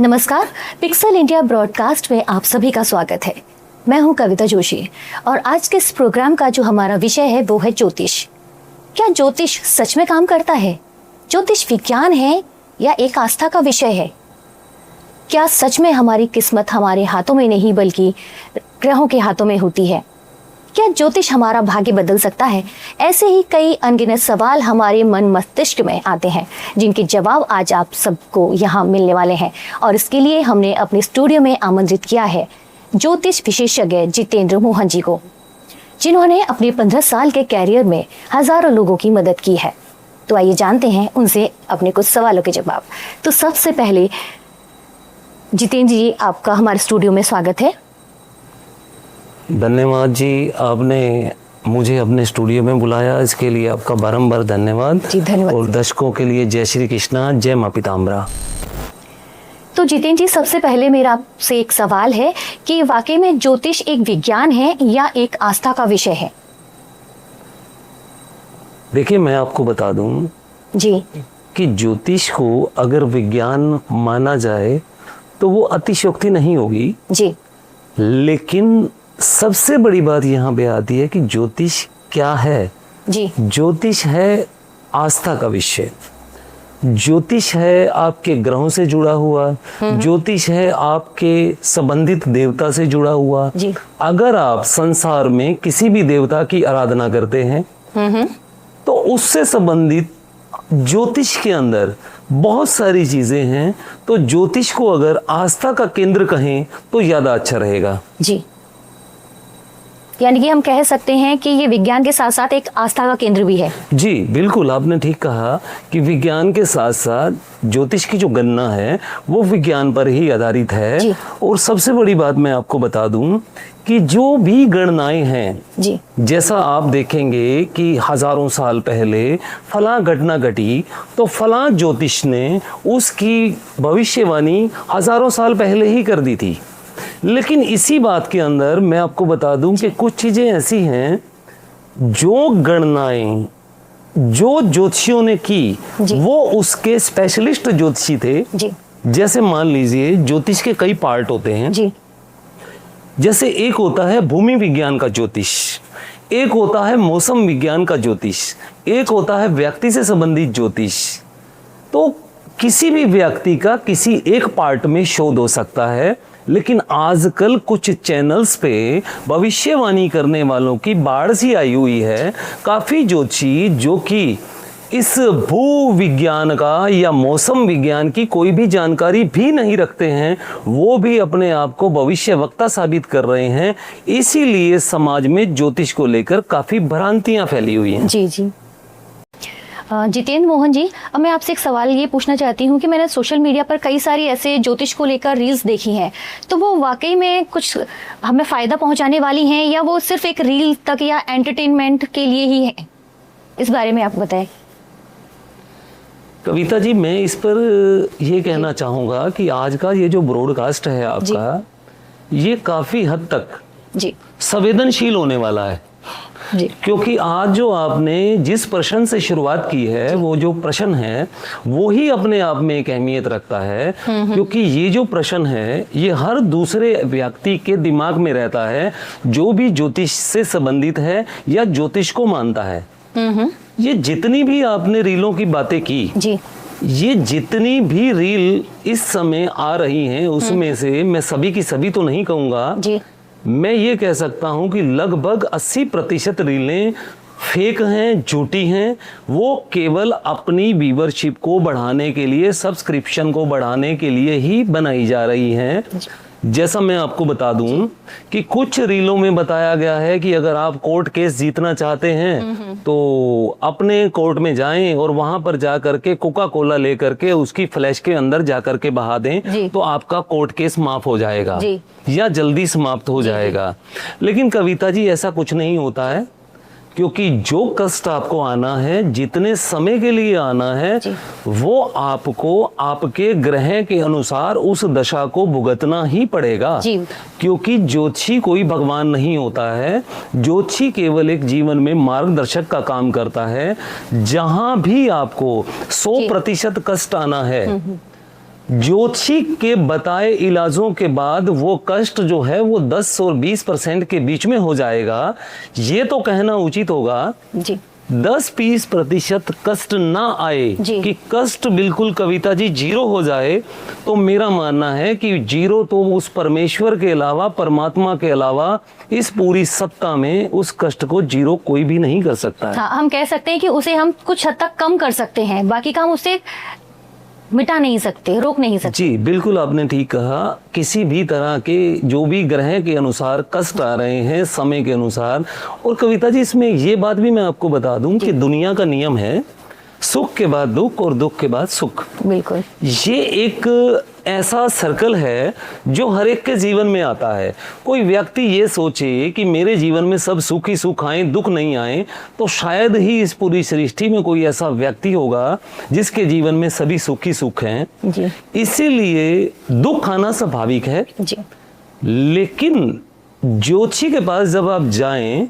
नमस्कार, pixel India broadcast में आप सभी का स्वागत है। मैं हूं कविता जोशी और आज के इस प्रोग्राम का जो हमारा विषय है वो है ज्योतिष। क्या ज्योतिष सच में काम करता है? ज्योतिष विज्ञान है या एक आस्था का विषय है? क्या सच में हमारी किस्मत हमारे हाथों में नहीं बल्कि ग्रहों के हाथों में होती है? क्या ज्योतिष हमारा भाग्य बदल सकता है? ऐसे ही कई अनगिनत सवाल हमारे मन मस्तिष्क में आते हैं, जिनके जवाब आज आप सबको यहाँ मिलने वाले हैं। और इसके लिए हमने अपने स्टूडियो में आमंत्रित किया है ज्योतिष विशेषज्ञ जितेंद्र मोहन जी को, जिन्होंने अपने 15 साल के कैरियर में हजारों लोगों की मदद की है। तो आइए जानते हैं उनसे अपने कुछ सवालों के जवाब। तो सबसे पहले जितेंद्र जी, आपका हमारे स्टूडियो में स्वागत है। धन्यवाद जी, आपने मुझे अपने स्टूडियो में बुलाया, इसके लिए आपका बारंबार धन्यवाद जी। धन्यवाद। और दर्शकों के लिए जय श्री कृष्णा, जय माँ पीताम्बरा। तो जितेंद्र जी, सबसे पहले मेरा आपसे एक सवाल है कि वाकई में ज्योतिष एक विज्ञान है या एक आस्था का विषय है? देखिए, मैं आपको बता दूं जी कि ज्योतिष को अगर विज्ञान माना जाए तो वो अतिशयोक्ति नहीं होगी जी। लेकिन सबसे बड़ी बात यहाँ पे आती है कि ज्योतिष क्या है। जी ज्योतिष है आस्था का विषय। ज्योतिष है आपके ग्रहों से जुड़ा हुआ, ज्योतिष है आपके संबंधित देवता से जुड़ा हुआ। जी। अगर आप संसार में किसी भी देवता की आराधना करते हैं तो उससे संबंधित ज्योतिष के अंदर बहुत सारी चीजें हैं। तो ज्योतिष को अगर आस्था का केंद्र कहें तो ज्यादा अच्छा रहेगा। जी, यानी कि हम कह सकते हैं कि ये विज्ञान के साथ साथ एक आस्था का केंद्र भी है। जी बिल्कुल, आपने ठीक कहा कि विज्ञान के साथ साथ ज्योतिष की जो गणना है वो विज्ञान पर ही आधारित है। जी। और सबसे बड़ी बात मैं आपको बता दूं कि जो भी गणनाएं हैं जी। जैसा आप देखेंगे कि हजारों साल पहले फलां घटना घटी तो फलां ज्योतिष ने उसकी भविष्यवाणी हजारों साल पहले ही कर दी थी। लेकिन इसी बात के अंदर मैं आपको बता दूं कि कुछ चीजें ऐसी हैं जो गणनाएं जो ज्योतिषियों ने की वो उसके स्पेशलिस्ट ज्योतिषी थे। जी। जैसे मान लीजिए ज्योतिष के कई पार्ट होते हैं। जी। जैसे एक होता है भूमि विज्ञान का ज्योतिष, एक होता है मौसम विज्ञान का ज्योतिष, एक होता है व्यक्ति से संबंधित ज्योतिष। तो किसी भी व्यक्ति का किसी एक पार्ट में शोध हो सकता है। लेकिन आजकल कुछ चैनल्स पे भविष्यवाणी करने वालों की बाढ़ सी आई हुई है। काफी ज्योतिषी जो कि इस भू विज्ञान का या मौसम विज्ञान की कोई भी जानकारी भी नहीं रखते हैं, वो भी अपने आप को भविष्यवक्ता साबित कर रहे हैं। इसीलिए समाज में ज्योतिष को लेकर काफी भ्रांतियां फैली हुई हैं। जी जी। जितेंद्र मोहन जी, अब मैं आपसे एक सवाल ये पूछना चाहती हूँ कि मैंने सोशल मीडिया पर कई सारी ऐसे ज्योतिष को लेकर रील्स देखी हैं, तो वो वाकई में कुछ हमें फायदा पहुंचाने वाली हैं या वो सिर्फ एक रील तक या एंटरटेनमेंट के लिए ही है? इस बारे में आप बताएं। कविता जी, मैं इस पर ये कहना चाहूँगा कि आज का ये जो ब्रॉडकास्ट है आपका, ये काफ़ी हद तक जी संवेदनशील होने वाला है। जी। क्योंकि आज जो आपने जिस प्रश्न से शुरुआत की है वो जो प्रश्न है वो ही अपने आप में एक अहमियत रखता है। क्योंकि ये जो प्रश्न है ये हर दूसरे व्यक्ति के दिमाग में रहता है जो भी ज्योतिष से संबंधित है या ज्योतिष को मानता है। ये जितनी भी आपने रीलों की बातें की जी, ये जितनी भी रील इस समय आ रही हैं उसमें से मैं सभी की सभी तो नहीं कहूँगा जी। मैं ये कह सकता हूं कि लगभग 80% रीलें फेक हैं, झूठी हैं। वो केवल अपनी व्यूअरशिप को बढ़ाने के लिए, सब्सक्रिप्शन को बढ़ाने के लिए ही बनाई जा रही हैं। जैसा मैं आपको बता दूं कि कुछ रीलों में बताया गया है कि अगर आप कोर्ट केस जीतना चाहते हैं तो अपने कोर्ट में जाएं और वहां पर जा करके कोका कोला लेकर के उसकी फ्लैश के अंदर जा करके बहा दें तो आपका कोर्ट केस माफ हो जाएगा या जल्दी समाप्त हो जाएगा। लेकिन कविता जी, ऐसा कुछ नहीं होता है। क्योंकि जो कष्ट आपको आना है, जितने समय के लिए आना है, वो आपको आपके ग्रह के अनुसार उस दशा को भुगतना ही पड़ेगा। क्योंकि ज्योतिषी कोई भगवान नहीं होता है। ज्योतिषी केवल एक जीवन में मार्गदर्शक का काम करता है। जहां भी आपको 100% कष्ट आना है ज्योतिषी के बताए इलाजों के बाद वो कष्ट जो है वो 10 और 20% के बीच में हो जाएगा। ये तो कहना उचित होगा जी 10-20% कष्ट ना आए जी। कि कष्ट बिल्कुल कविता जी 0 हो जाए, तो मेरा मानना है कि 0 तो उस परमेश्वर के अलावा, परमात्मा के अलावा इस पूरी सत्ता में उस कष्ट को 0 कोई भी नहीं कर सकता है। हाँ, हम कह सकते हैं कि उसे हम कुछ हद तक कम कर सकते हैं, बाकी का हम उसे मिटा नहीं सकते, रोक नहीं सकते। जी बिल्कुल, आपने ठीक कहा। किसी भी तरह के जो भी ग्रह के अनुसार कष्ट आ रहे हैं समय के अनुसार, और कविता जी इसमें ये बात भी मैं आपको बता दूं कि दुनिया का नियम है सुख के बाद दुख और दुख के बाद सुख। बिल्कुल, ये एक ऐसा सर्कल है जो हर एक के जीवन में आता है। कोई व्यक्ति ये सोचे कि मेरे जीवन में सब सुख ही सुख आए, दुख नहीं आए, तो शायद ही इस पूरी सृष्टि में कोई ऐसा व्यक्ति होगा जिसके जीवन में सभी सुख ही सुख हैं। जी इसीलिए दुख आना स्वाभाविक है। जी लेकिन ज्योतिषी के पास जब आप जाएं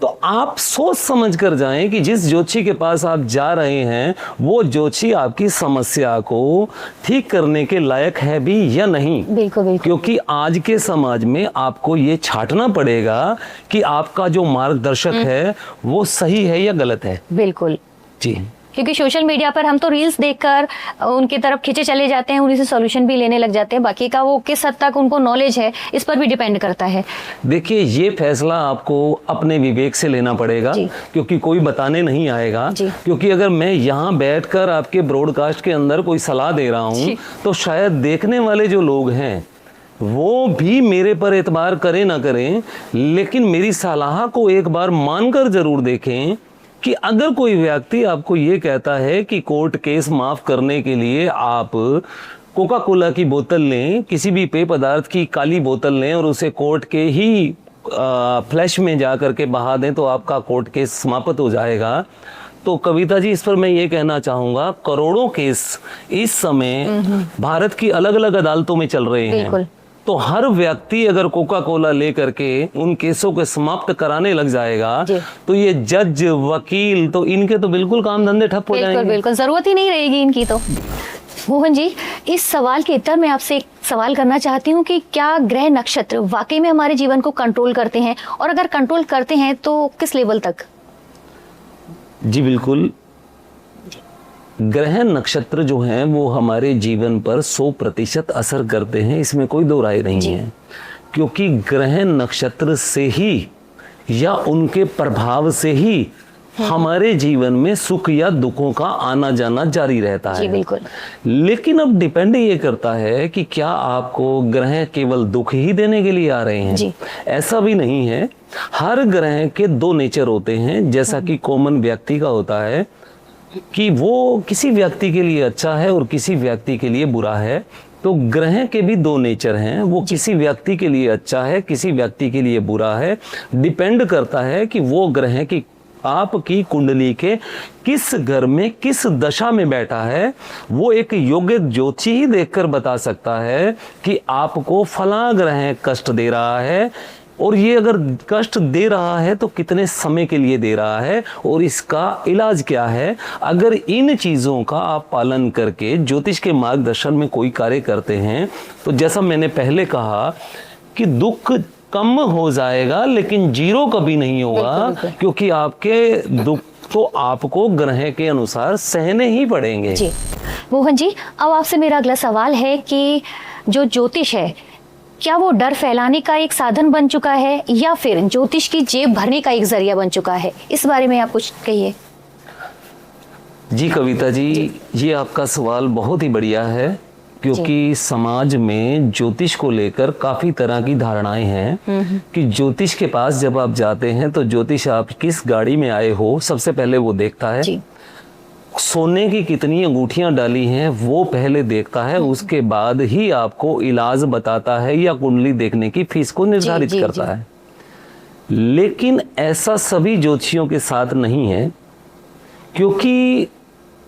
तो आप सोच समझ कर जाएं कि जिस ज्योतिषी के पास आप जा रहे हैं वो ज्योतिषी आपकी समस्या को ठीक करने के लायक है भी या नहीं। बिल्कुल बिल्कुल। क्योंकि आज के समाज में आपको ये छांटना पड़ेगा कि आपका जो मार्गदर्शक है वो सही है या गलत है। बिल्कुल जी, क्योंकि सोशल मीडिया पर हम तो रील्स देखकर उनकी तरफ खींचे चले जाते हैं, उन्हीं से सॉल्यूशन भी लेने लग जाते हैं। बाकी का वो किस हद तक उनको नॉलेज है इस पर भी डिपेंड करता है। देखिए ये फैसला आपको अपने विवेक से लेना पड़ेगा, क्योंकि कोई बताने नहीं आएगा। क्योंकि अगर मैं यहाँ बैठकर आपके ब्रॉडकास्ट के अंदर कोई सलाह दे रहा हूँ तो शायद देखने वाले जो लोग हैं वो भी मेरे पर एतबार करें ना करें, लेकिन मेरी सलाह को एक बार मानकर जरूर देखें कि अगर कोई व्यक्ति आपको ये कहता है कि कोर्ट केस माफ करने के लिए आप कोका कोला की बोतल लें, किसी भी पेय पदार्थ की काली बोतल लें और उसे कोर्ट के ही फ्लैश में जा करके बहा दें तो आपका कोर्ट केस समाप्त हो जाएगा, तो कविता जी इस पर मैं ये कहना चाहूँगा करोड़ों केस इस समय भारत की अलग अलग अदालतों में चल रहे हैं। तो हर व्यक्ति अगर कोका कोला लेकर के उन केसों को समाप्त कराने लग जाएगा तो ये जज वकील तो इनके तो बिल्कुल काम धंधे ठप हो जाएंगे। बिल्कुल जरूरत ही नहीं रहेगी इनकी। तो मोहन जी, इस सवाल के उत्तर मैं आपसे एक सवाल करना चाहती हूँ कि क्या ग्रह नक्षत्र वाकई में हमारे जीवन को कंट्रोल करते हैं, और अगर कंट्रोल करते हैं तो किस लेवल तक? जी बिल्कुल, ग्रह नक्षत्र जो हैं वो हमारे जीवन पर 100% असर करते हैं, इसमें कोई दो राय नहीं है। क्योंकि ग्रह नक्षत्र से ही या उनके प्रभाव से ही हमारे जीवन में सुख या दुखों का आना जाना जारी रहता है। बिल्कुल। लेकिन अब डिपेंड ये करता है कि क्या आपको ग्रह केवल दुख ही देने के लिए आ रहे हैं। ऐसा भी नहीं है। हर ग्रह के 2 नेचर होते हैं, जैसा कि कॉमन व्यक्ति का होता है कि वो किसी व्यक्ति के लिए अच्छा है और किसी व्यक्ति के लिए बुरा है। तो ग्रह के भी 2 नेचर हैं, वो किसी व्यक्ति के लिए अच्छा है, किसी व्यक्ति के लिए बुरा है। डिपेंड करता है कि वो ग्रह की आपकी कुंडली के किस घर में किस दशा में बैठा है। वो एक योग्य ज्योतिषी ही देखकर बता सकता है कि आपको फलां ग्रह कष्ट दे रहा है, और ये अगर कष्ट दे रहा है तो कितने समय के लिए दे रहा है और इसका इलाज क्या है। अगर इन चीज़ों का आप पालन करके ज्योतिष के मार्गदर्शन में कोई कार्य करते हैं तो जैसा मैंने पहले कहा कि दुख कम हो जाएगा लेकिन 0 कभी नहीं होगा, क्योंकि आपके दुख तो आपको ग्रह के अनुसार सहने ही पड़ेंगे। जी मोहन जी, अब आपसे मेरा अगला सवाल है कि जो ज्योतिष है क्या वो डर फैलाने का एक साधन बन चुका है या फिर ज्योतिष की जेब भरने का एक जरिया बन चुका है? इस बारे में आप कुछ कहिए। जी कविता जी, ये आपका सवाल बहुत ही बढ़िया है, क्योंकि समाज में ज्योतिष को लेकर काफी तरह की धारणाएं हैं कि ज्योतिष के पास जब आप जाते हैं तो ज्योतिष आप किस गाड़ी में आए हो सबसे पहले वो देखता है। सोने की कितनी अंगूठियां डाली हैं वो पहले देखता है, उसके बाद ही आपको इलाज बताता है या कुंडली देखने की फीस को निर्धारित करता है। लेकिन ऐसा सभी ज्योतिषियों के साथ नहीं है, क्योंकि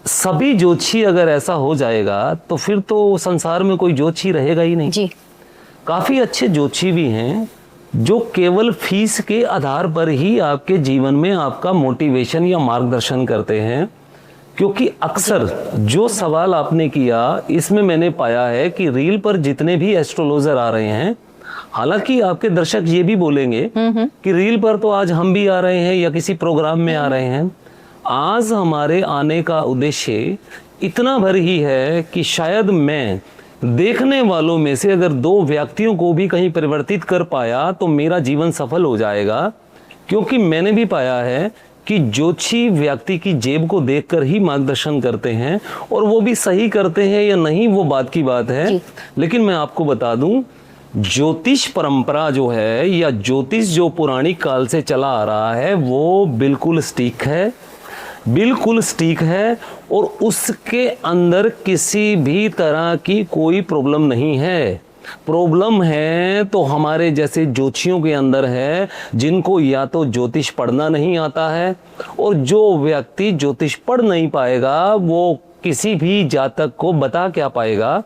सभी ज्योतिषी अगर ऐसा हो जाएगा तो फिर तो संसार में कोई ज्योतिषी रहेगा ही नहीं। काफी अच्छे ज्योतिषी भी हैं जो केवल फीस के आधार पर ही आपके जीवन में आपका मोटिवेशन या मार्गदर्शन करते हैं। क्योंकि अक्सर जो सवाल आपने किया इसमें मैंने पाया है कि रील पर जितने भी एस्ट्रोलॉजर आ रहे हैं, हालांकि आपके दर्शक ये भी बोलेंगे कि रील पर तो आज हम भी आ रहे हैं या किसी प्रोग्राम में आ रहे हैं। आज हमारे आने का उद्देश्य इतना भर ही है कि शायद मैं देखने वालों में से अगर 2 व्यक्तियों को भी कहीं परिवर्तित कर पाया तो मेरा जीवन सफल हो जाएगा। क्योंकि मैंने भी पाया है कि ज्योतिषी व्यक्ति की जेब को देखकर ही मार्गदर्शन करते हैं, और वो भी सही करते हैं या नहीं वो बात की बात है। लेकिन मैं आपको बता दूं, ज्योतिष परंपरा जो है या ज्योतिष जो पुरानी काल से चला आ रहा है वो बिल्कुल सटीक है, बिल्कुल सटीक है, और उसके अंदर किसी भी तरह की कोई प्रॉब्लम नहीं है। प्रॉब्लम है तो हमारे जैसे ज्योतिषियों के अंदर है, जिनको या तो ज्योतिष पढ़ना नहीं आता है, और जो व्यक्ति ज्योतिष पढ़ नहीं पाएगा वो किसी भी जातक को बता क्या पाएगा,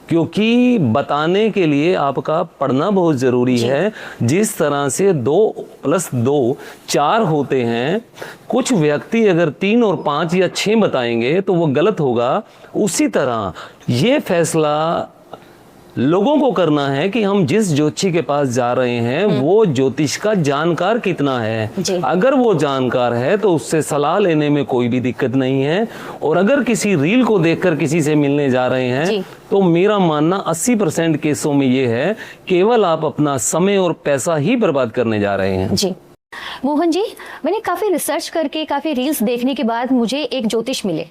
क्योंकि बताने के लिए आपका पढ़ना बहुत ज़रूरी है। जिस तरह से 2 + 2 4 होते हैं, कुछ व्यक्ति अगर 3 और 5 या 6 बताएंगे तो वो गलत होगा। उसी तरह ये फैसला लोगों को करना है कि हम जिस ज्योतिषी के पास जा रहे हैं वो ज्योतिष का जानकार कितना है। अगर वो जानकार है तो उससे सलाह लेने में कोई भी दिक्कत नहीं है। और अगर किसी रील को देखकर किसी से मिलने जा रहे हैं तो मेरा मानना 80% केसों में ये है, केवल आप अपना समय और पैसा ही बर्बाद करने जा रहे हैं। जी मोहन जी, मैंने काफी रिसर्च करके काफी रील्स देखने के बाद मुझे एक ज्योतिष मिले,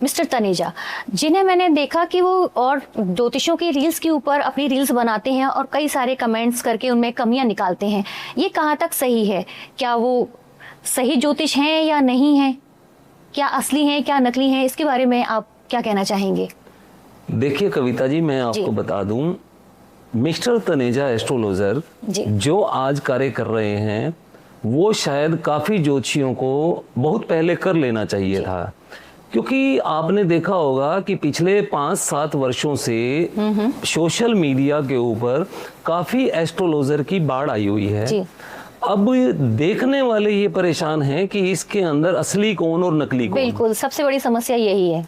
मिस्टर तनेजा, जिन्हें मैंने देखा कि वो और ज्योतिषों की रील्स के ऊपर अपनी रील्स बनाते हैं और कई सारे कमेंट्स करके उनमें कमियां निकालते हैं। ये कहाँ तक सही है? क्या वो सही ज्योतिष हैं या नहीं हैं? क्या असली हैं, क्या नकली हैं? इसके बारे में आप क्या कहना चाहेंगे? देखिए कविता जी, मैं आपको बता दूं, मिस्टर तनेजा एस्ट्रोलॉजर जो आज कार्य कर रहे हैं वो शायद काफ़ी ज्योतिषियों को बहुत पहले कर लेना चाहिए था। क्योंकि आपने देखा होगा कि पिछले 5-7 वर्षों से सोशल मीडिया के ऊपर काफ़ी एस्ट्रोलॉजर की बाढ़ आई हुई है। अब देखने वाले ये परेशान हैं कि इसके अंदर असली कौन और नकली कौन। बिल्कुल, सबसे बड़ी समस्या यही है।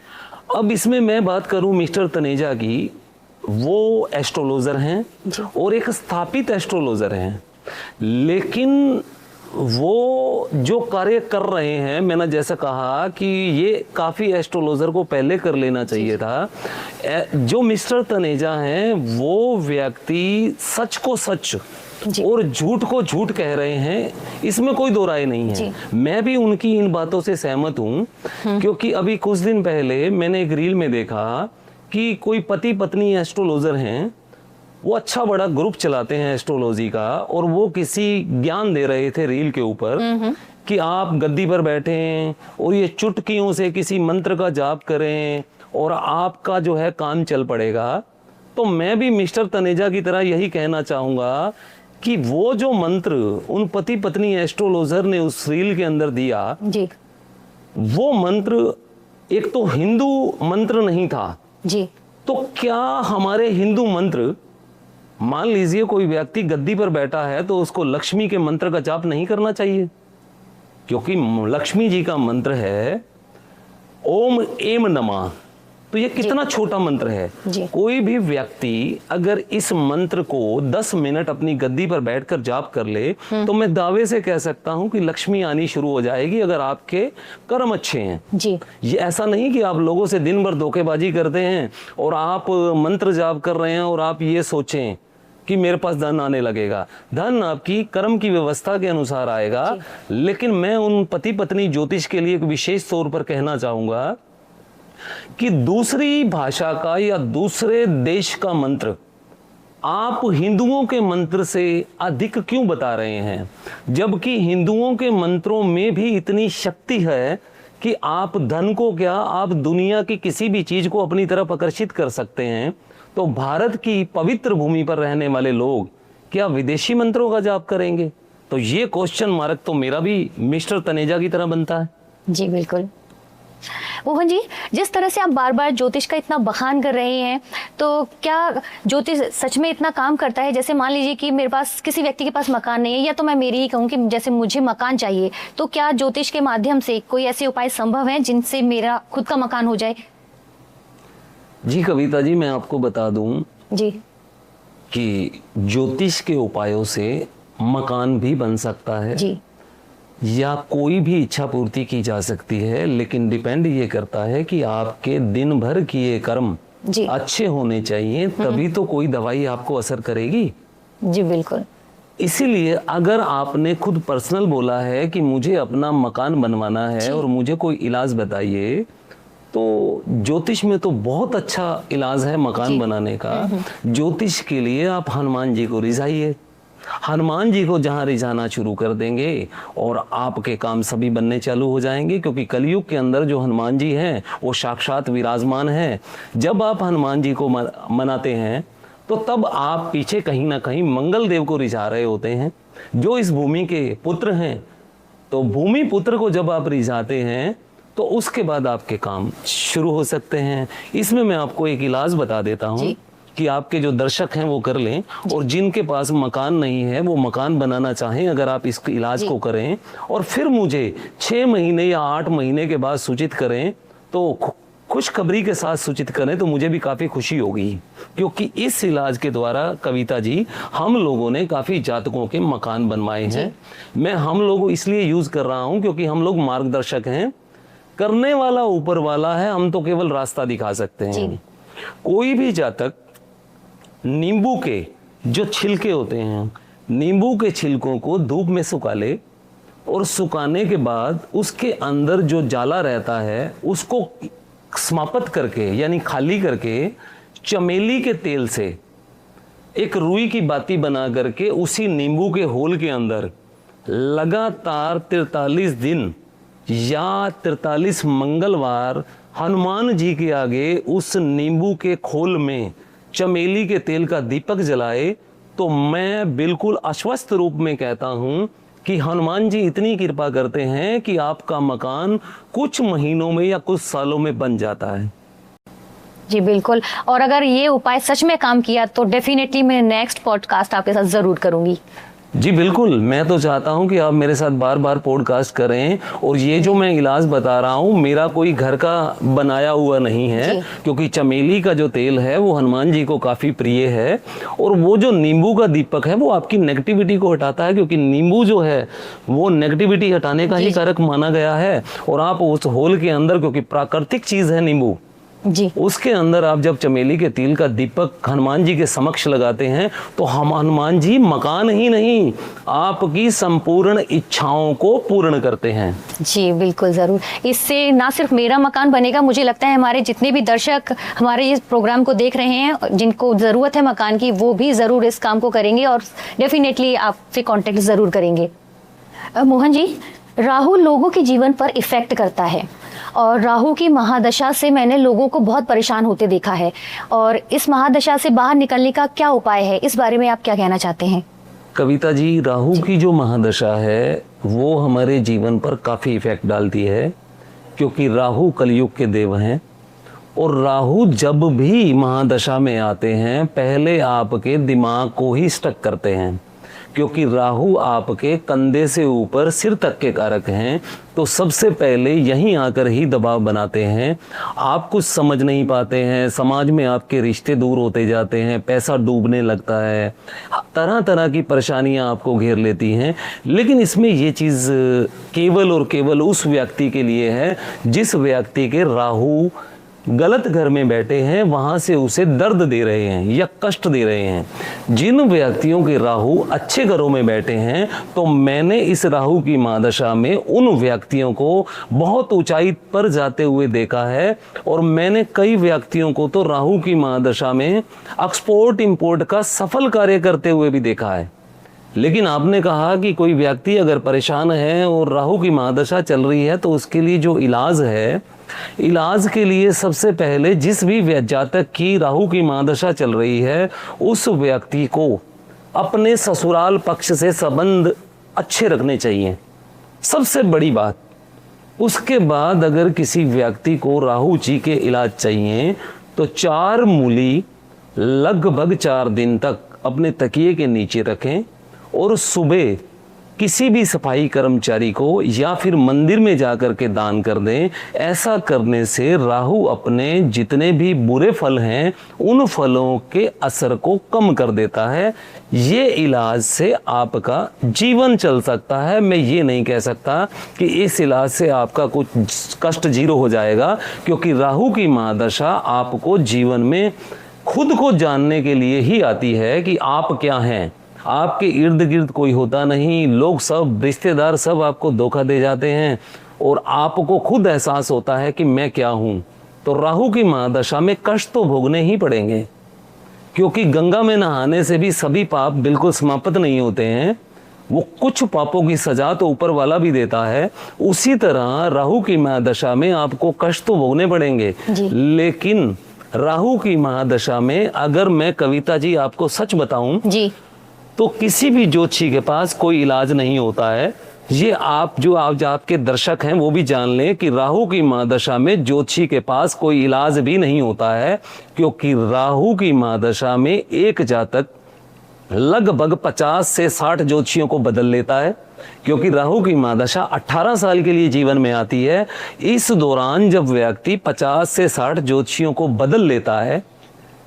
अब इसमें मैं बात करूं मिस्टर तनेजा की, वो एस्ट्रोलॉजर हैं और एक स्थापित एस्ट्रोलॉजर हैं, लेकिन वो जो कार्य कर रहे हैं, मैंने जैसा कहा कि ये काफ़ी एस्ट्रोलॉजर को पहले कर लेना चाहिए था। जो मिस्टर तनेजा हैं वो व्यक्ति सच को सच और झूठ को झूठ कह रहे हैं, इसमें कोई दो राय नहीं है। मैं भी उनकी इन बातों से सहमत हूँ, क्योंकि अभी कुछ दिन पहले मैंने एक रील में देखा कि कोई पति पत्नी एस्ट्रोलॉजर हैं, वो अच्छा बड़ा ग्रुप चलाते हैं एस्ट्रोलॉजी का, और वो किसी ज्ञान दे रहे थे रील के ऊपर कि आप गद्दी पर बैठें और ये चुटकियों से किसी मंत्र का जाप करें और आपका जो है काम चल पड़ेगा। तो मैं भी मिस्टर तनेजा की तरह यही कहना चाहूँगा कि वो जो मंत्र उन पति पत्नी एस्ट्रोलॉजर ने उस रील के अंदर दिया जी, वो मंत्र एक तो हिंदू मंत्र नहीं था जी। तो क्या हमारे हिंदू मंत्र, मान लीजिए कोई व्यक्ति गद्दी पर बैठा है तो उसको लक्ष्मी के मंत्र का जाप नहीं करना चाहिए, क्योंकि लक्ष्मी जी का मंत्र है ओम एम नमः। तो ये कितना छोटा मंत्र है। कोई भी व्यक्ति अगर इस मंत्र को 10 मिनट अपनी गद्दी पर बैठकर जाप कर ले तो मैं दावे से कह सकता हूं कि लक्ष्मी आनी शुरू हो जाएगी, अगर आपके कर्म अच्छे हैं जी। ये ऐसा नहीं कि आप लोगों से दिन भर धोखेबाजी करते हैं और आप मंत्र जाप कर रहे हैं और आप ये सोचें कि मेरे पास धन आने लगेगा। धन आपकी कर्म की व्यवस्था के अनुसार आएगा। लेकिन मैं उन पति पत्नी ज्योतिष के लिए एक विशेष तौर पर कहना चाहूंगा कि दूसरी भाषा का या दूसरे देश का मंत्र आप हिंदुओं के मंत्र से अधिक क्यों बता रहे हैं, जबकि हिंदुओं के मंत्रों में भी इतनी शक्ति है कि आप धन को क्या, आप दुनिया की किसी भी चीज को अपनी तरफ आकर्षित कर सकते हैं। तो भारत की पवित्र भूमि पर रहने वाले लोग क्या विदेशी मंत्रों का जाप करेंगे? तो ये क्वेश्चन मार्क तो मेरा भी मिस्टर तनेजा की तरह बनता है। जी बिल्कुल। मोहन जी, जिस तरह से आप बार बार ज्योतिष का इतना बखान कर रहे हैं, तो क्या ज्योतिष सच में इतना काम करता है? जैसे मान लीजिए कि मेरे पास किसी व्यक्ति के पास मकान नहीं है, या तो मैं मेरी ही कहूँ कि जैसे मुझे मकान चाहिए, तो क्या ज्योतिष के माध्यम से कोई ऐसे उपाय संभव है जिनसे मेरा खुद का मकान हो जाए? जी कविता जी, मैं आपको बता दूं जी कि ज्योतिष के उपायों से मकान भी बन सकता है जी या कोई भी इच्छा पूर्ति की जा सकती है, लेकिन डिपेंड ये करता है कि आपके दिन भर किए कर्म जी अच्छे होने चाहिए, तभी तो कोई दवाई आपको असर करेगी। जी बिल्कुल। इसीलिए अगर आपने खुद पर्सनल बोला है कि मुझे अपना मकान बनवाना है और मुझे कोई इलाज बताइए, तो ज्योतिष में तो बहुत अच्छा इलाज है मकान बनाने का। ज्योतिष के लिए आप हनुमान जी को रिझाइए। हनुमान जी को जहां रिझाना शुरू कर देंगे और आपके काम सभी बनने चालू हो जाएंगे, क्योंकि कलयुग के अंदर जो हनुमान जी हैं वो साक्षात विराजमान है। जब आप हनुमान जी को मनाते हैं तो तब आप पीछे कहीं ना कहीं मंगल देव को रिझा रहे होते हैं, जो इस भूमि के पुत्र हैं। तो भूमि पुत्र को जब आप रिझाते हैं तो उसके बाद आपके काम शुरू हो सकते हैं। इसमें मैं आपको एक इलाज बता देता हूँ कि आपके जो दर्शक हैं वो कर लें, और जिनके पास मकान नहीं है वो मकान बनाना चाहें, अगर आप इस इलाज को करें और फिर मुझे 6 महीने या 8 महीने के बाद सूचित करें, तो खुशखबरी के साथ सूचित करें, तो मुझे भी काफ़ी खुशी होगी। क्योंकि इस इलाज के द्वारा कविता जी हम लोगों ने काफ़ी जातकों के मकान बनवाए हैं। मैं हम लोग इसलिए यूज़ कर रहा हूँ क्योंकि हम लोग मार्गदर्शक हैं, करने वाला ऊपर वाला है, हम तो केवल रास्ता दिखा सकते हैं। कोई भी जातक नींबू के जो छिलके होते हैं, नींबू के छिलकों को धूप में सुखा ले, और सुखाने के बाद उसके अंदर जो जाला रहता है उसको समाप्त करके यानी खाली करके चमेली के तेल से एक रुई की बाती बना करके उसी नींबू के होल के अंदर लगातार 43 दिन या 43 मंगलवार हनुमान जी के आगे उस नींबू के खोल में चमेली के तेल का दीपक जलाए, तो मैं बिल्कुल आश्वस्त रूप में कहता हूं कि हनुमान जी इतनी कृपा करते हैं कि आपका मकान कुछ महीनों में या कुछ सालों में बन जाता है। जी बिल्कुल। और अगर ये उपाय सच में काम किया तो डेफिनेटली मैं नेक्स्ट पॉडकास्ट आपके साथ जरूर करूंगी। जी बिल्कुल, मैं तो चाहता हूं कि आप मेरे साथ बार बार पॉडकास्ट करें। और ये जो मैं इलाज बता रहा हूं मेरा कोई घर का बनाया हुआ नहीं है, क्योंकि चमेली का जो तेल है वो हनुमान जी को काफ़ी प्रिय है। और वो जो नींबू का दीपक है वो आपकी नेगेटिविटी को हटाता है, क्योंकि नींबू जो है वो नेगेटिविटी हटाने का ही कारक माना गया है। और आप उस होल के अंदर, क्योंकि प्राकृतिक चीज़ है नींबू जी, उसके अंदर आप जब चमेली के तेल का दीपक हनुमान जी के समक्ष लगाते हैं तो हम हनुमान जी मकान ही नहीं आपकी संपूर्ण इच्छाओं को पूर्ण करते हैं। जी बिल्कुल ज़रूर। इससे ना सिर्फ मेरा मकान बनेगा, मुझे लगता है हमारे जितने भी दर्शक हमारे इस प्रोग्राम को देख रहे हैं जिनको ज़रूरत है मकान की, वो भी ज़रूर इस काम को करेंगे और डेफिनेटली आपसे कांटेक्ट ज़रूर करेंगे। मोहन जी, राहु लोगों के जीवन पर इफेक्ट करता है और राहु की महादशा से मैंने लोगों को बहुत परेशान होते देखा है, और इस महादशा से बाहर निकलने का क्या उपाय है, इस बारे में आप क्या कहना चाहते हैं? कविता जी, राहु की जो महादशा है वो हमारे जीवन पर काफ़ी इफेक्ट डालती है, क्योंकि राहु कलयुग के देव हैं। और राहु जब भी महादशा में आते हैं पहले आपके दिमाग को ही स्टक करते हैं, क्योंकि राहु आपके कंधे से ऊपर सिर तक के कारक हैं। तो सबसे पहले यहीं आकर ही दबाव बनाते हैं। आप कुछ समझ नहीं पाते हैं, समाज में आपके रिश्ते दूर होते जाते हैं, पैसा डूबने लगता है, तरह तरह की परेशानियां आपको घेर लेती हैं। लेकिन इसमें ये चीज़ केवल और केवल उस व्यक्ति के लिए है जिस व्यक्ति के राहु गलत घर में बैठे हैं, वहां से उसे दर्द दे रहे हैं या कष्ट दे रहे हैं। जिन व्यक्तियों के राहु अच्छे घरों में बैठे हैं, तो मैंने इस राहु की महादशा में उन व्यक्तियों को बहुत ऊंचाई पर जाते हुए देखा है। और मैंने कई व्यक्तियों को तो राहु की महादशा में एक्सपोर्ट इंपोर्ट का सफल कार्य करते हुए भी देखा है। लेकिन आपने कहा कि कोई व्यक्ति अगर परेशान है और राहु की महादशा चल रही है तो उसके लिए जो इलाज है, इलाज के लिए सबसे पहले जिस भी जातक की राहु की महादशा चल रही है उस व्यक्ति को अपने ससुराल पक्ष से संबंध अच्छे रखने चाहिए। सबसे बड़ी बात, उसके बाद अगर किसी व्यक्ति को राहु जी के इलाज चाहिए तो 4 मूली लगभग 4 दिन तक अपने तकिए के नीचे रखें और सुबह किसी भी सफाई कर्मचारी को या फिर मंदिर में जाकर के दान कर दें। ऐसा करने से राहु अपने जितने भी बुरे फल हैं उन फलों के असर को कम कर देता है। ये इलाज से आपका जीवन चल सकता है। मैं ये नहीं कह सकता कि इस इलाज से आपका कुछ कष्ट जीरो हो जाएगा, क्योंकि राहु की महादशा आपको जीवन में खुद को जानने के लिए ही आती है कि आप क्या हैं। आपके इर्द गिर्द कोई होता नहीं, लोग सब रिश्तेदार सब आपको धोखा दे जाते हैं और आपको खुद एहसास होता है कि मैं क्या हूँ। तो राहु की महादशा में कष्ट तो भोगने ही पड़ेंगे, क्योंकि गंगा में नहाने से भी सभी पाप बिल्कुल समाप्त नहीं होते हैं। वो कुछ पापों की सजा तो ऊपर वाला भी देता है। उसी तरह राहु की महादशा में आपको कष्ट तो भोगने पड़ेंगे, लेकिन राहु की महादशा में अगर मैं कविता जी आपको सच बताऊं जी, तो किसी भी ज्योतिषी के पास कोई इलाज नहीं होता है। ये आप जो आपके दर्शक हैं वो भी जान लें कि राहु की महादशा में ज्योतिषी के पास कोई इलाज भी नहीं होता है, क्योंकि राहु की महादशा में एक जातक लगभग 50 से 60 ज्योतिषियों को बदल लेता है, क्योंकि राहु की महादशा 18 साल के लिए जीवन में आती है। इस दौरान जब व्यक्ति 50 से 60 ज्योतिषियों को बदल लेता है,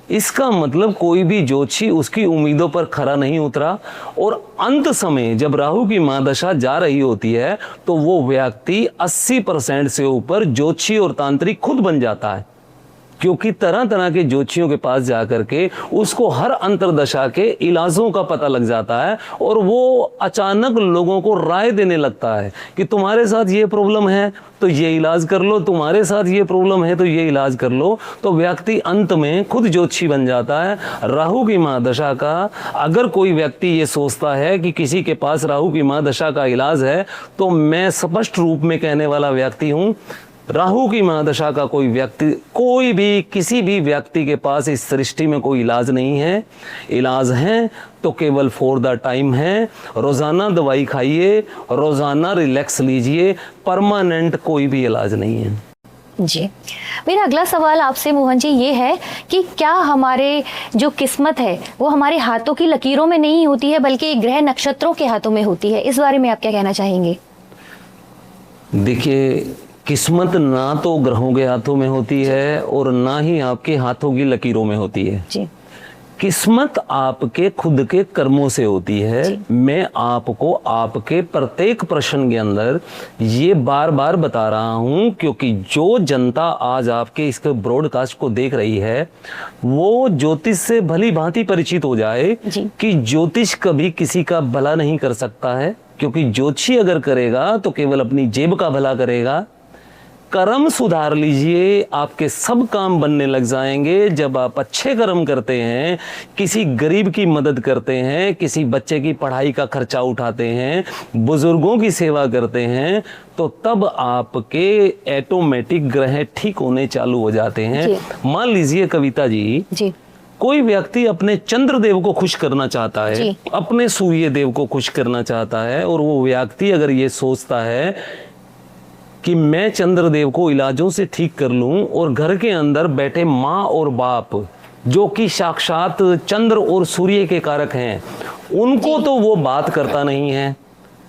इसका मतलब कोई भी ज्योतिषी उसकी उम्मीदों पर खरा नहीं उतरा। और अंत समय जब राहु की महादशा जा रही होती है तो वो व्यक्ति 80% से ऊपर ज्योतिषी और तांत्रिक खुद बन जाता है, क्योंकि तरह तरह के ज्योतिषियों के पास जाकर के उसको हर अंतरदशा के इलाजों का पता लग जाता है और वो अचानक लोगों को राय देने लगता है कि तुम्हारे साथ ये प्रॉब्लम है तो ये इलाज कर लो, तुम्हारे साथ ये प्रॉब्लम है तो ये इलाज कर लो। तो व्यक्ति अंत में खुद ज्योतिषी बन जाता है। राहु की महादशा का अगर कोई व्यक्ति ये सोचता है कि किसी के पास राहु की महादशा का इलाज है, तो मैं स्पष्ट रूप में कहने वाला व्यक्ति हूँ, राहु की महादशा का कोई भी किसी भी व्यक्ति के पास इस सृष्टि में कोई इलाज नहीं है। इलाज है तो केवल फॉर द टाइम है। रोजाना दवाई खाइए, रोजाना रिलैक्स लीजिए, परमानेंट कोई भी इलाज नहीं है। जी, मेरा अगला सवाल आपसे मोहन जी ये है कि क्या हमारे जो किस्मत है वो हमारे हाथों की लकीरों में नहीं होती है, बल्कि ग्रह नक्षत्रों के हाथों में होती है? इस बारे में आप क्या कहना चाहेंगे? देखिए, किस्मत ना तो ग्रहों के हाथों में होती है और ना ही आपके हाथों की लकीरों में होती है जी। किस्मत आपके खुद के कर्मों से होती है। मैं आपको आपके प्रत्येक प्रश्न के अंदर ये बार बार बता रहा हूं, क्योंकि जो जनता आज आपके इस ब्रॉडकास्ट को देख रही है वो ज्योतिष से भली भांति परिचित हो जाए कि ज्योतिष कभी किसी का भला नहीं कर सकता है, क्योंकि ज्योतिषी अगर करेगा तो केवल अपनी जेब का भला करेगा। कर्म सुधार लीजिए, आपके सब काम बनने लग जाएंगे। जब आप अच्छे कर्म करते हैं, किसी गरीब की मदद करते हैं, किसी बच्चे की पढ़ाई का खर्चा उठाते हैं, बुजुर्गों की सेवा करते हैं, तो तब आपके ऑटोमेटिक ग्रह ठीक होने चालू हो जाते हैं। मान लीजिए कविता जी, कोई व्यक्ति अपने चंद्रदेव को खुश करना चाहता है, अपने सूर्य देव को खुश करना चाहता है, और वो व्यक्ति अगर ये सोचता है कि मैं चंद्रदेव को इलाजों से ठीक कर लूं और घर के अंदर बैठे माँ और बाप जो कि साक्षात चंद्र और सूर्य के कारक हैं, उनको तो वो बात करता नहीं है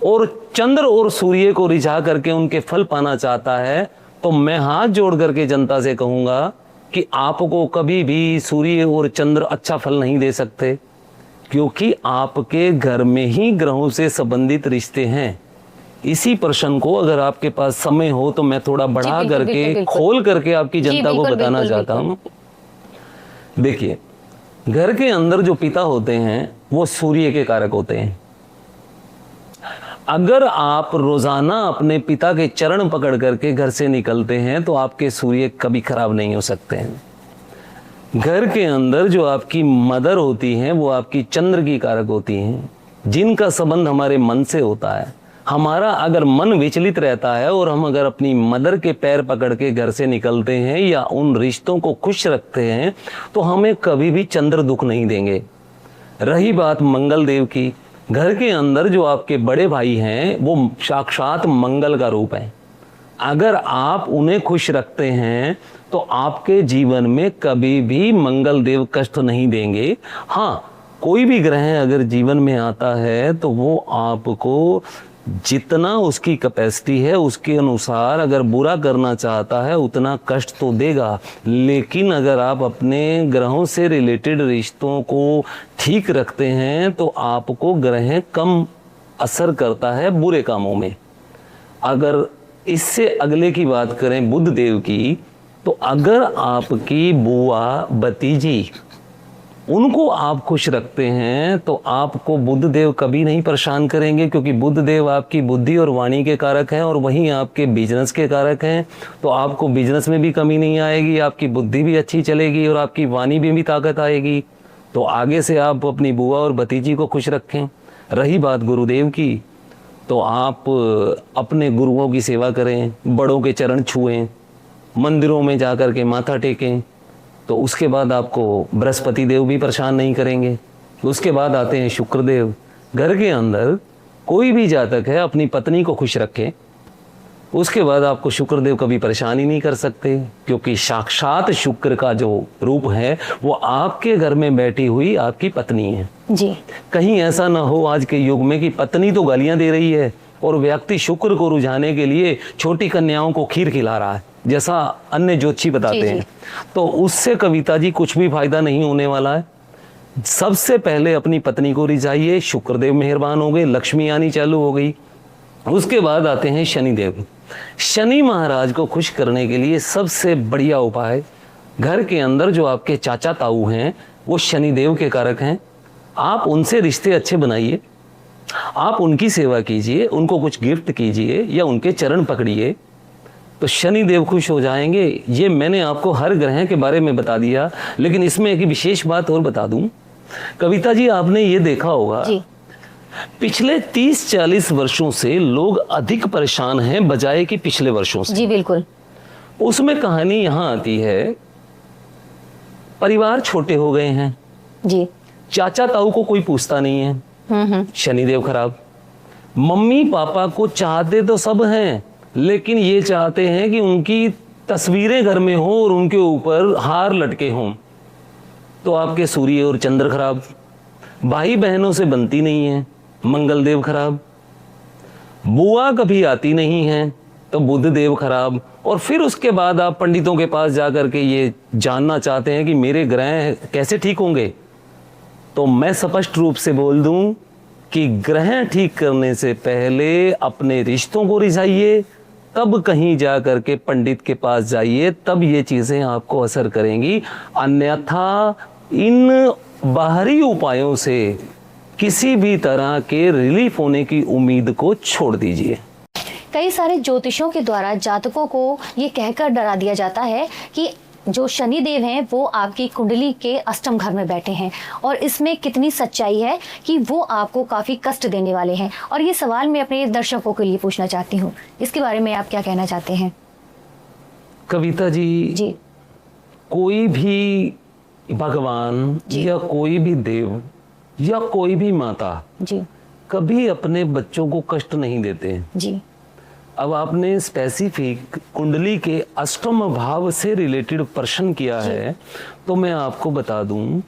और चंद्र और सूर्य को रिझा करके उनके फल पाना चाहता है, तो मैं हाथ जोड़ करके जनता से कहूंगा कि आपको कभी भी सूर्य और चंद्र अच्छा फल नहीं दे सकते, क्योंकि आपके घर में ही ग्रहों से संबंधित रिश्ते हैं। इसी प्रश्न को अगर आपके पास समय हो तो मैं थोड़ा बढ़ा करके खोल करके आपकी जनता को बताना चाहता हूँ। देखिए, घर के अंदर जो पिता होते हैं वो सूर्य के कारक होते हैं। अगर आप रोजाना अपने पिता के चरण पकड़ करके घर से निकलते हैं तो आपके सूर्य कभी खराब नहीं हो सकते हैं। घर के अंदर जो आपकी मदर होती हैं वो आपकी चंद्र की कारक होती हैं, जिनका संबंध हमारे मन से होता है। हमारा अगर मन विचलित रहता है और हम अगर अपनी मदर के पैर पकड़ के घर से निकलते हैं या उन रिश्तों को खुश रखते हैं तो हमें कभी भी चंद्र दुख नहीं देंगे। रही बात मंगल देव की, घर के अंदर जो आपके बड़े भाई हैं वो साक्षात मंगल का रूप है। अगर आप उन्हें खुश रखते हैं तो आपके जीवन में कभी भी मंगल देव कष्ट नहीं देंगे। हाँ, कोई भी ग्रह अगर जीवन में आता है तो वो आपको जितना उसकी कैपेसिटी है उसके अनुसार अगर बुरा करना चाहता है उतना कष्ट तो देगा, लेकिन अगर आप अपने ग्रहों से रिलेटेड रिश्तों को ठीक रखते हैं तो आपको ग्रह कम असर करता है बुरे कामों में। अगर इससे अगले की बात करें बुध देव की, तो अगर आपकी बुआ भतीजी उनको आप खुश रखते हैं तो आपको बुध देव कभी नहीं परेशान करेंगे, क्योंकि बुध देव आपकी बुद्धि और वाणी के कारक हैं और वहीं आपके बिजनेस के कारक हैं। तो आपको बिजनेस में भी कमी नहीं आएगी, आपकी बुद्धि भी अच्छी चलेगी और आपकी वाणी में भी ताकत आएगी। तो आगे से आप अपनी बुआ और भतीजी को खुश रखें। रही बात गुरुदेव की, तो आप अपने गुरुओं की सेवा करें, बड़ों के चरण छुएं, मंदिरों में जा कर के माथा टेकें, तो उसके बाद आपको बृहस्पति देव भी परेशान नहीं करेंगे। उसके बाद आते हैं शुक्र देव। घर के अंदर कोई भी जातक है अपनी पत्नी को खुश रखे, उसके बाद आपको शुक्र देव कभी परेशान ही नहीं कर सकते, क्योंकि साक्षात शुक्र का जो रूप है वो आपके घर में बैठी हुई आपकी पत्नी है जी। कहीं ऐसा ना हो आज के युग में कि पत्नी तो गालियां दे रही है और व्यक्ति शुक्र को रुझाने के लिए छोटी कन्याओं को खीर खिला रहा है, जैसा अन्य ज्योतिषी बताते जी, हैं। तो उससे कविता जी कुछ भी फायदा नहीं होने वाला है। सबसे पहले अपनी पत्नी को रिझाइए, शुक्रदेव मेहरबान हो गए, लक्ष्मी आनी चालू हो गई। उसके बाद आते हैं शनिदेव। शनि महाराज को खुश करने के लिए सबसे बढ़िया उपाय, घर के अंदर जो आपके चाचा ताऊ हैं वो शनिदेव के कारक हैं, आप उनसे रिश्ते अच्छे बनाइए, आप उनकी सेवा कीजिए, उनको कुछ गिफ्ट कीजिए या उनके चरण पकड़िए, तो शनि देव खुश हो जाएंगे। ये मैंने आपको हर ग्रह के बारे में बता दिया, लेकिन इसमें एक विशेष बात और बता दूं। कविता जी, आपने ये देखा होगा जी। पिछले 30-40 वर्षों से लोग अधिक परेशान हैं बजाय कि पिछले वर्षों से। जी बिल्कुल। उसमें कहानी यहाँ आती है, परिवार छोटे हो गए हैं जी। चाचा ताऊ को कोई पूछता नहीं है, शनिदेव खराब। मम्मी पापा को चाहते तो सब हैं, लेकिन ये चाहते हैं कि उनकी तस्वीरें घर में हो और उनके ऊपर हार लटके हों, तो आपके सूर्य और चंद्र खराब। भाई बहनों से बनती नहीं है, मंगल देव खराब। बुआ कभी आती नहीं है तो बुध देव खराब। और फिर उसके बाद आप पंडितों के पास जाकर के ये जानना चाहते हैं कि मेरे ग्रह कैसे ठीक होंगे, तो मैं स्पष्ट रूप से बोल दूं कि ग्रह ठीक करने से पहले अपने रिश्तों को रिझाइए, तब कहीं जा करके पंडित के पास जाइए, तब ये चीजें आपको असर करेंगी। अन्यथा इन बाहरी उपायों से किसी भी तरह के रिलीफ होने की उम्मीद को छोड़ दीजिए। कई सारे ज्योतिषों के द्वारा जातकों को ये कहकर डरा दिया जाता है कि जो शनि देव हैं वो आपकी कुंडली के अष्टम घर में बैठे हैं, और इसमें कितनी सच्चाई है कि वो आपको काफी कष्ट देने वाले हैं। और ये सवाल मैं अपने दर्शकों के लिए पूछना चाहती हूँ, इसके बारे में आप क्या कहना चाहते हैं? कविता जी, जी। कोई भी भगवान या कोई भी देव या कोई भी माता जी। कभी अपने बच्चों को कष्ट नहीं देते। जी। अब आपने स्पेसिफिक कुंडली के अष्टम भाव से रिलेटेड प्रश्न किया है, तो मैं आपको बता दूं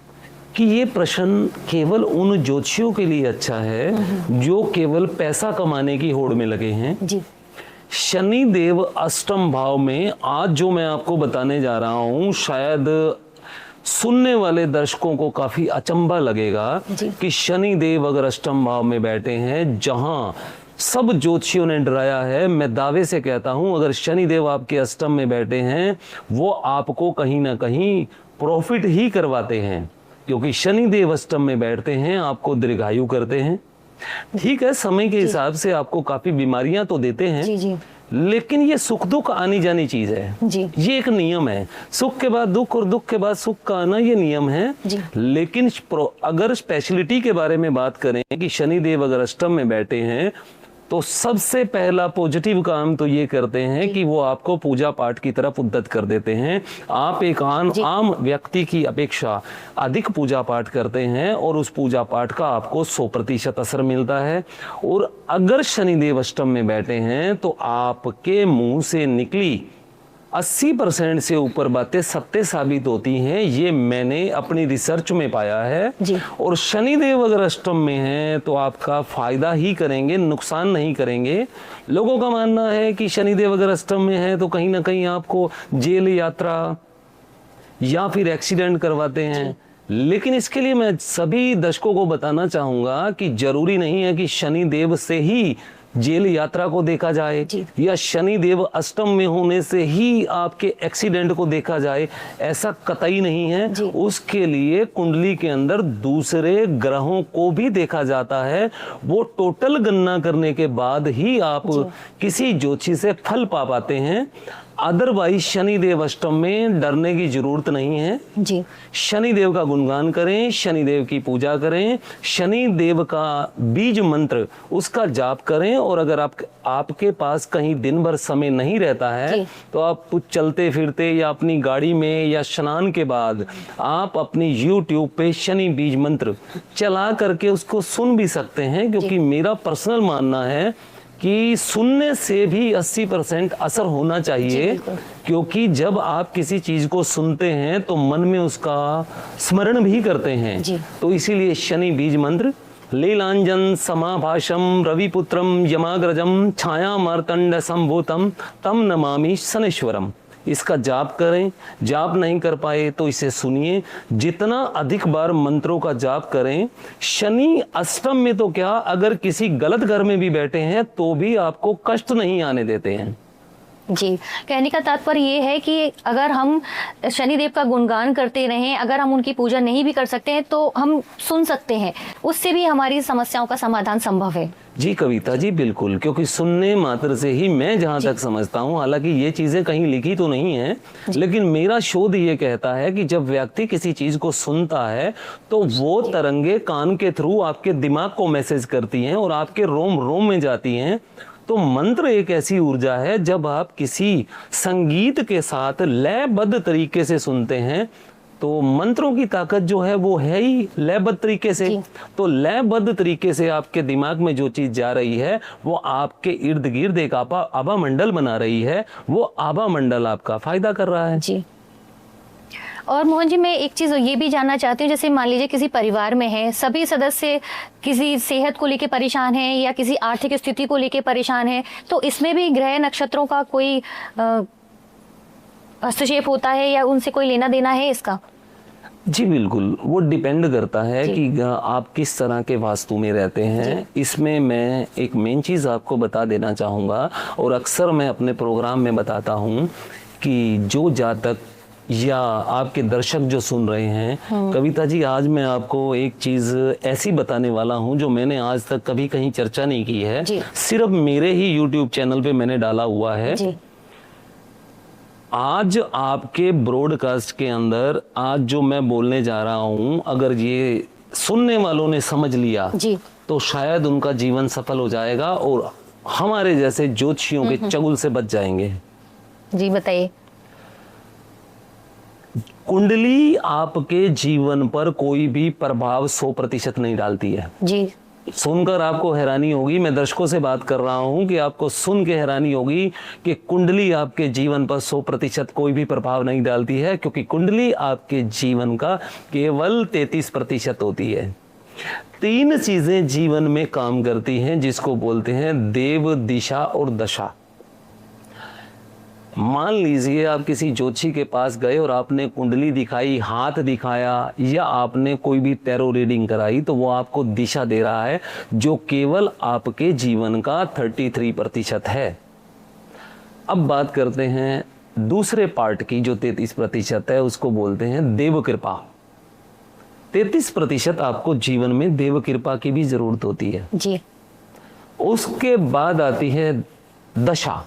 कि ये प्रश्न केवल उन ज्योतिषियों के लिए अच्छा है जो केवल पैसा कमाने की होड़ में लगे हैं। जी। शनि देव अष्टम भाव में, आज जो मैं आपको बताने जा रहा हूं, शायद सुनने वाले दर्शकों को काफी अचंभा लगेगा कि शनि देव अगर अष्टम भाव में बैठे हैं, जहां सब ज्योतिषियों ने डराया है, मैं दावे से कहता हूं अगर शनि देव आपके अष्टम में बैठे हैं वो आपको कहीं ना कहीं प्रॉफिट ही करवाते हैं, क्योंकि शनि देव अष्टम में बैठते हैं, आपको दीर्घायु करते हैं। ठीक है, समय के हिसाब से आपको काफी बीमारियां तो देते हैं, जी जी। लेकिन ये सुख दुख आनी जानी चीज है जी। ये एक नियम है, सुख के बाद दुख और दुख के बाद सुख का आना, ये नियम है जी। लेकिन अगर स्पेशलिटी के बारे में बात करें कि शनि देव अगर अष्टम में बैठे हैं तो सबसे पहला पॉजिटिव काम तो ये करते हैं कि वो आपको पूजा पाठ की तरफ उद्यत कर देते हैं। आप एक आम व्यक्ति की अपेक्षा अधिक पूजा पाठ करते हैं और उस पूजा पाठ का आपको 100% असर मिलता है। और अगर शनिदेव अष्टम में बैठे हैं तो आपके मुंह से निकली 80% से ऊपर बातें सत्य साबित होती हैं। ये मैंने अपनी रिसर्च में पाया है जी। और शनिदेव अगर अष्टम में हैं तो आपका फायदा ही करेंगे, नुकसान नहीं करेंगे। लोगों का मानना है कि शनिदेव अगर अष्टम में है तो कहीं ना कहीं आपको जेल यात्रा या फिर एक्सीडेंट करवाते हैं, लेकिन इसके लिए मैं सभी दर्शकों को बताना चाहूंगा कि जरूरी नहीं है कि शनिदेव से ही जेल यात्रा को देखा जाए या शनिदेव अष्टम में होने से ही आपके एक्सीडेंट को देखा जाए, ऐसा कतई नहीं है। उसके लिए कुंडली के अंदर दूसरे ग्रहों को भी देखा जाता है। वो टोटल गणना करने के बाद ही आप किसी ज्योतिषी से फल पा पाते हैं। अदरवाइज शनिदेव अष्टम में डरने की जरूरत नहीं है जी। शनिदेव का गुणगान करें, शनिदेव की पूजा करें, शनिदेव का बीज मंत्र उसका जाप करें। और अगर आपके पास कहीं दिन भर समय नहीं रहता है तो आप कुछ चलते फिरते या अपनी गाड़ी में या स्नान के बाद आप अपनी YouTube पे शनि बीज मंत्र चला करके उसको सुन भी सकते हैं, क्योंकि मेरा पर्सनल मानना है कि सुनने से भी 80% असर होना चाहिए। क्योंकि जब आप किसी चीज को सुनते हैं तो मन में उसका स्मरण भी करते हैं। तो इसीलिए शनि बीज मंत्र लीलांजन समाभाषम रविपुत्रम यमाग्रजम छाया मार्तंड संभूतम तम नमामि शनीश्वरम, इसका जाप करें। जाप नहीं कर पाए तो इसे सुनिए। जितना अधिक बार मंत्रों का जाप करें, शनि अष्टम में तो क्या, अगर किसी गलत घर में भी बैठे हैं तो भी आपको कष्ट नहीं आने देते हैं जी। कहने का तात्पर्य ये है कि अगर हम शनिदेव का गुणगान करते रहें, अगर हम उनकी पूजा नहीं भी कर सकते हैं तो हम सुन सकते हैं, उससे भी हमारी समस्याओं का समाधान संभव है। जी कविता जी, बिल्कुल। क्योंकि सुनने मात्र से ही, मैं जहाँ तक समझता हूँ, हालांकि ये चीजें कहीं लिखी तो नहीं है, लेकिन मेरा शोध ये कहता है कि जब व्यक्ति किसी चीज को सुनता है तो वो तरंगे कान के थ्रू आपके दिमाग को मैसेज करती हैं और आपके रोम रोम में जाती हैं। तो मंत्र एक ऐसी ऊर्जा है, जब आप किसी संगीत के साथ लयबद्ध तरीके से सुनते हैं तो मंत्रों की ताकत जो है वो है ही लयबद्ध तरीके से। तो लयबद्ध तरीके से आपके दिमाग में जो चीज जा रही है वो आपके इर्द गिर्द एक आभा मंडल बना रही है, वो आभा मंडल आपका फायदा कर रहा है जी। और मोहन जी, मैं एक चीज ये भी जानना चाहती हूँ, जैसे मान लीजिए किसी परिवार में है, सभी सदस्य किसी सेहत को लेकर परेशान हैं या किसी आर्थिक स्थिति को लेकर परेशान है, तो इसमें भी ग्रह नक्षत्रों का कोई हस्तक्षेप होता है या उनसे कोई लेना देना है इसका? जी बिल्कुल, वो डिपेंड करता है कि आप किस तरह के वास्तु में रहते हैं। इसमें मैं एक मेन चीज आपको बता देना चाहूँगा, और अक्सर मैं अपने प्रोग्राम में बताता हूँ कि जो जातक या आपके दर्शक जो सुन रहे हैं, कविता जी आज मैं आपको एक चीज ऐसी बताने वाला हूं जो मैंने आज तक कभी कहीं चर्चा नहीं की है, सिर्फ मेरे ही YouTube चैनल पे मैंने डाला हुआ है। आज आपके ब्रॉडकास्ट के अंदर आज जो मैं बोलने जा रहा हूं, अगर ये सुनने वालों ने समझ लिया तो शायद उनका जीवन सफल हो जाएगा और हमारे जैसे ज्योतिषियों के चंगुल से बच जाएंगे। जी बताइए। कुंडली आपके जीवन पर कोई भी प्रभाव 100% नहीं डालती है जी। सुनकर आपको हैरानी होगी, मैं दर्शकों से बात कर रहा हूं कि आपको सुन के हैरानी होगी कि कुंडली आपके जीवन पर 100% कोई भी प्रभाव नहीं डालती है, क्योंकि कुंडली आपके जीवन का केवल 33% होती है। 3 चीजें जीवन में काम करती हैं जिसको बोलते हैं देव, दिशा और दशा। मान लीजिए आप किसी ज्योतिषी के पास गए और आपने कुंडली दिखाई, हाथ दिखाया या आपने कोई भी टैरो रीडिंग कराई, तो वो आपको दिशा दे रहा है जो केवल आपके जीवन का 33% है। अब बात करते हैं दूसरे पार्ट की, जो 33% है, उसको बोलते हैं देव कृपा। 33% आपको जीवन में देव कृपा की भी जरूरत होती है जी। उसके बाद आती है दशा।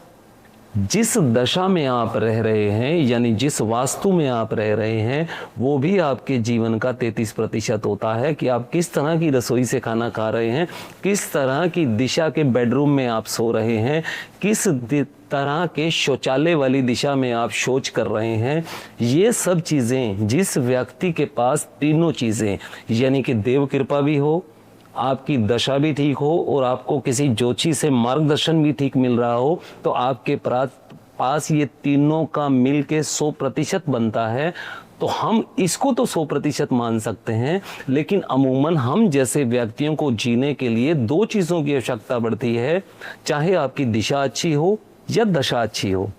जिस दशा में आप रह रहे हैं, यानी जिस वास्तु में आप रह रहे हैं, वो भी आपके जीवन का 33% होता है कि आप किस तरह की रसोई से खाना खा रहे हैं, किस तरह की दिशा के बेडरूम में आप सो रहे हैं, किस तरह के शौचालय वाली दिशा में आप शौच कर रहे हैं। ये सब चीज़ें, जिस व्यक्ति के पास तीनों चीज़ें, यानी कि देव कृपा भी हो, आपकी दशा भी ठीक हो और आपको किसी ज्योतिषी से मार्गदर्शन भी ठीक मिल रहा हो, तो आपके पास ये तीनों का मिल के 100% बनता है। तो हम इसको तो 100% मान सकते हैं, लेकिन अमूमन हम जैसे व्यक्तियों को जीने के लिए 2 चीज़ों की आवश्यकता पड़ती है, चाहे आपकी दिशा अच्छी हो या दशा अच्छी हो,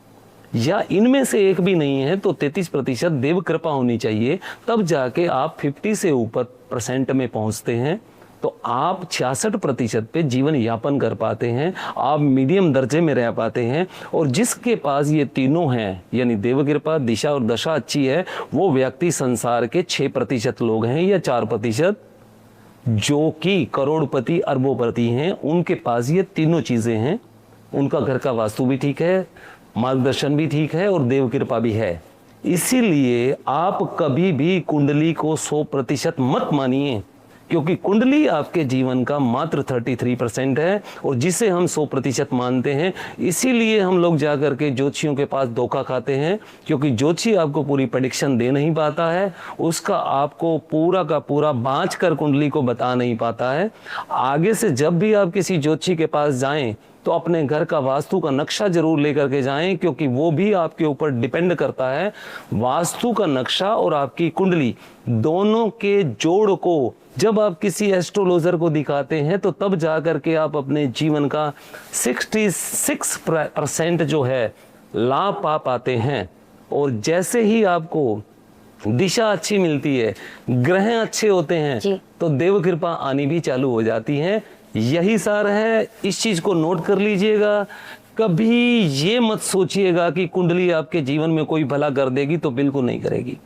या इनमें से एक भी नहीं है तो 33% देव कृपा होनी चाहिए, तब जाके आप 50 से ऊपर % में पहुंचते हैं। तो आप 66% पे जीवन यापन कर पाते हैं, आप मीडियम दर्जे में रह पाते हैं। और जिसके पास ये तीनों हैं, यानी देव कृपा, दिशा और दशा अच्छी है, वो व्यक्ति संसार के 6% लोग हैं या 4% जो कि करोड़पति अरबोपति हैं, उनके पास ये तीनों चीज़ें हैं। उनका घर का वास्तु भी ठीक है, मार्गदर्शन भी ठीक है और देव कृपा भी है। इसीलिए आप कभी भी कुंडली को 100% मत मानिए, क्योंकि कुंडली आपके जीवन का मात्र 33% है और जिसे हम 100% मानते हैं। इसीलिए हम लोग जाकर के ज्योतिषियों के पास धोखा खाते हैं, क्योंकि ज्योतिषी आपको पूरी प्रेडिक्शन दे नहीं पाता है, उसका आपको पूरा का पूरा बाँच कर कुंडली को बता नहीं पाता है। आगे से जब भी आप किसी ज्योतिषी के पास जाएं तो अपने घर का वास्तु का नक्शा जरूर लेकर के जाएं, क्योंकि वो भी आपके ऊपर डिपेंड करता है। वास्तु का नक्शा और आपकी कुंडली दोनों के जोड़ को जब आप किसी एस्ट्रोलॉजर को दिखाते हैं, तो तब जाकर के आप अपने जीवन का 66% जो है लाभ पा पाते हैं। और जैसे ही आपको दिशा अच्छी मिलती है, ग्रह अच्छे होते हैं, तो देव कृपा आनी भी चालू हो जाती है। यही सार है, इस चीज को नोट कर लीजिएगा। कभी ये मत सोचिएगा कि कुंडली आपके जीवन में कोई भला कर देगी, तो बिल्कुल नहीं करेगी।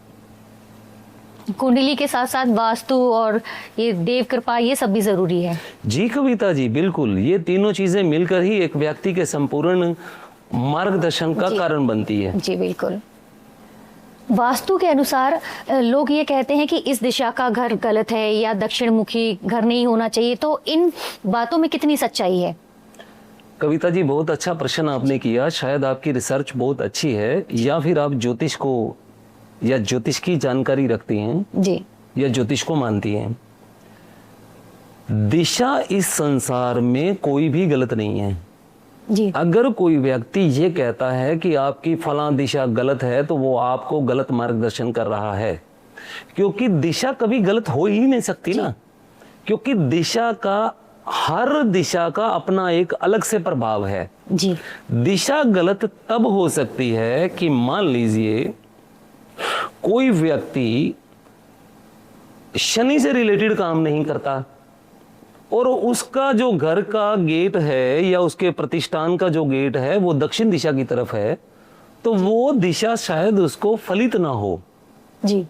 कुंडली के साथ साथ वास्तु और ये देव कृपा, ये सब भी जरूरी है। जी कविता जी, बिल्कुल। ये तीनों चीजें मिलकर ही एक व्यक्ति के संपूर्ण मार्गदर्शन का कारण बनती है। जी बिल्कुल। वास्तु के अनुसार लोग ये कहते हैं कि इस दिशा का घर गलत है या दक्षिण मुखी घर नहीं होना चाहिए, तो इन बातों में कितनी सच्चाई है? कविता जी, बहुत अच्छा प्रश्न आपने किया। शायद आपकी रिसर्च बहुत अच्छी है, या फिर आप ज्योतिष को या ज्योतिष की जानकारी रखती हैं जी, या ज्योतिष को मानती हैं। दिशा इस संसार में कोई भी गलत नहीं है जी। अगर कोई व्यक्ति ये कहता है कि आपकी फलां दिशा गलत है, तो वो आपको गलत मार्गदर्शन कर रहा है, क्योंकि दिशा कभी गलत हो ही नहीं सकती ना, क्योंकि हर दिशा का अपना एक अलग से प्रभाव है जी। दिशा गलत तब हो सकती है कि मान लीजिए कोई व्यक्ति शनि से रिलेटेड काम नहीं करता और उसका जो घर का गेट है या उसके प्रतिष्ठान का जो गेट है वो दक्षिण दिशा की तरफ है, तो वो दिशा शायद उसको फलित ना हो जी।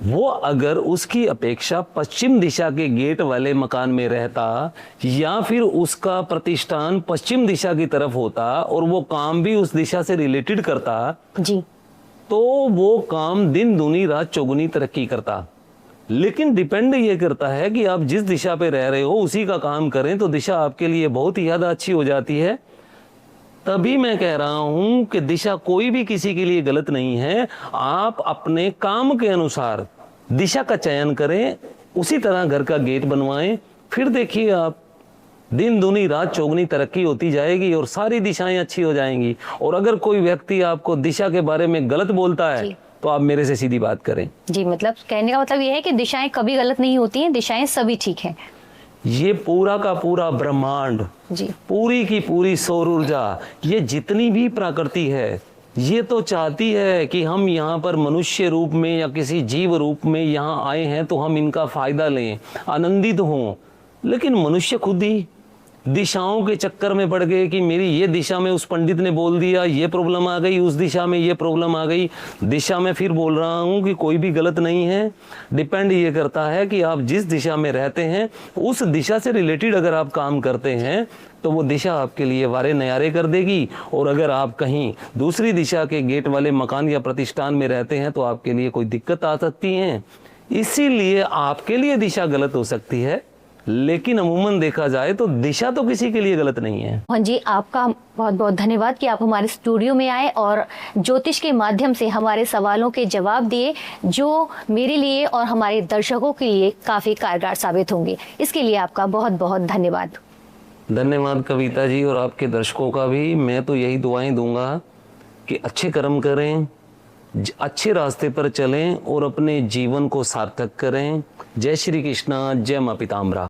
वो अगर उसकी अपेक्षा पश्चिम दिशा के गेट वाले मकान में रहता या फिर उसका प्रतिष्ठान पश्चिम दिशा की तरफ होता और वो काम भी उस दिशा से रिलेटेड करता जी, तो वो काम दिन दूनी रात चौगुनी तरक्की करता। लेकिन डिपेंड ये करता है कि आप जिस दिशा पे रह रहे हो उसी का काम करें तो दिशा आपके लिए बहुत ही ज्यादा अच्छी हो जाती है। तभी मैं कह रहा हूं कि दिशा कोई भी किसी के लिए गलत नहीं है। आप अपने काम के अनुसार दिशा का चयन करें, उसी तरह घर का गेट बनवाएं, फिर देखिए आप दिन दूनी रात चौगुनी तरक्की होती जाएगी और सारी दिशाएं अच्छी हो जाएंगी। और अगर कोई व्यक्ति आपको दिशा के बारे में गलत बोलता है तो आप मेरे से सीधी बात करें। जी, मतलब कहने का मतलब ये है कि दिशाएं कभी गलत नहीं होती हैं, दिशाएं सभी ठीक हैं। ये पूरा का पूरा ब्रह्मांड जी, पूरी की पूरी सौर ऊर्जा, ये जितनी भी प्रकृति है, ये तो चाहती है कि हम यहाँ पर मनुष्य रूप में या किसी जीव रूप में यहाँ आए हैं तो हम इनका फायदा लें, आनंदित हों। लेकिन मनुष्य खुद ही दिशाओं के चक्कर में पड़ गए कि मेरी ये दिशा में उस पंडित ने बोल दिया, ये प्रॉब्लम आ गई, उस दिशा में ये प्रॉब्लम आ गई। दिशा में फिर बोल रहा हूँ कि कोई भी गलत नहीं है, डिपेंड ये करता है कि आप जिस दिशा में रहते हैं उस दिशा से रिलेटेड अगर आप काम करते हैं तो वो दिशा आपके लिए वारे नयारे कर देगी। और अगर आप कहीं दूसरी दिशा के गेट वाले मकान या प्रतिष्ठान में रहते हैं तो आपके लिए कोई दिक्कत आ सकती है। इसीलिए आपके लिए दिशा गलत हो सकती है, लेकिन अमूमन देखा जाए तो दिशा तो किसी के लिए गलत नहीं है। मोहन जी, आपका बहुत बहुत धन्यवाद कि आप हमारे स्टूडियो में आए और ज्योतिष के माध्यम से हमारे सवालों के जवाब दिए, जो मेरे लिए और हमारे दर्शकों के लिए काफ़ी कारगर साबित होंगे। इसके लिए आपका बहुत बहुत धन्यवाद। धन्यवाद कविता जी, और आपके दर्शकों का भी। मैं तो यही दुआएं दूंगा कि अच्छे कर्म करें, अच्छे रास्ते पर चलें और अपने जीवन को सार्थक करें। जय श्री कृष्णा, जय माँ पीताम्बरा।